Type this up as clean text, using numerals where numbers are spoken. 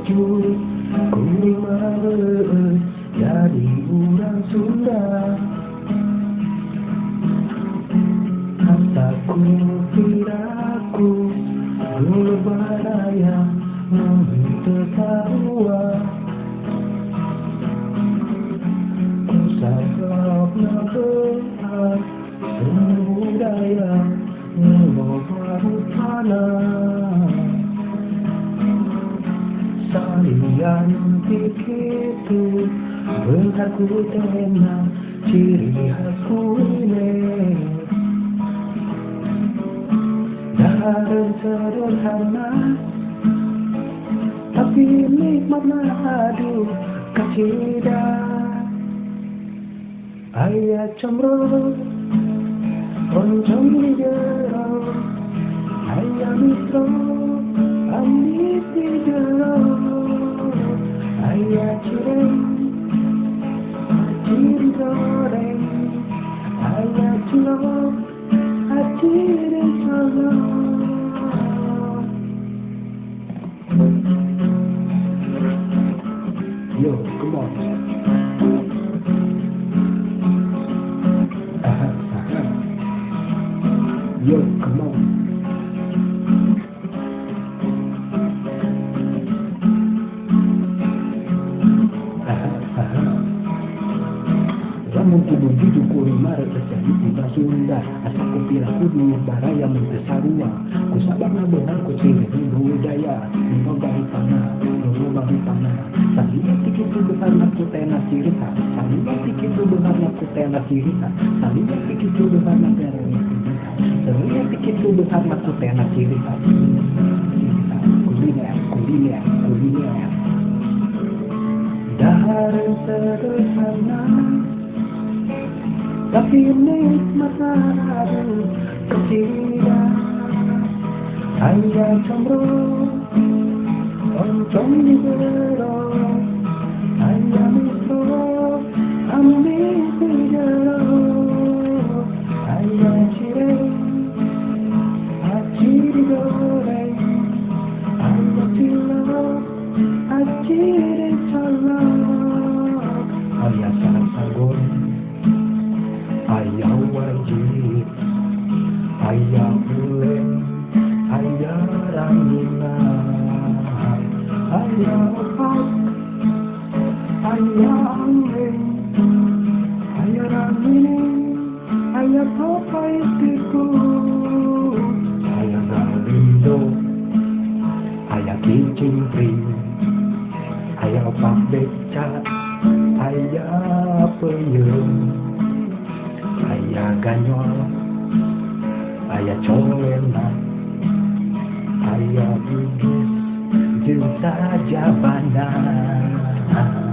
jujur kuring meueut jadi urang Sunda. Hasaku piraku dulu baraya mungkin tertawa. Usahlah nabehat budaya ngobah salian tikitu berhaku tenang ciri khasku ini dan sederhana tapi nikmat madu kacida ayat cemrut oncom di jero ayat mistro amit di jero ayat cireng ciri goreng ayat cilok ciri colok. Yo, come on. Yo, come on. Lamun kudu hidup kuring mare terjadi tiba Sunda. Asa kupiraku dulu baraya mentesarua. Kusabana benar ku ciri budaya. Nino bari panah. Salinya tikitu beharna ku tena ciriha. Salinya tikitu beharna ku tena ciriha. Salinya tikitu beharna terenya ciriha. Salinya tikitu beharna ku tena ciriha. Kuliner. Dahar sederhana tapi nikmat madu kecida ayat cemrut oncom di jero ayat mistro amit di jero ayat cireng ciri goreng ayat cilok ciri colok ayat sarang sagon ayah wajib, ayah uleng, ayah ranginan, ayah opak, ayah uleng, ayah ranginan, ayah papai tiku, ayah galindo, ayah kicimpring, ayah opak becat, ayah peyem. Ayah ganyol, ayah colena, ayah bugis, jeung saja bandar.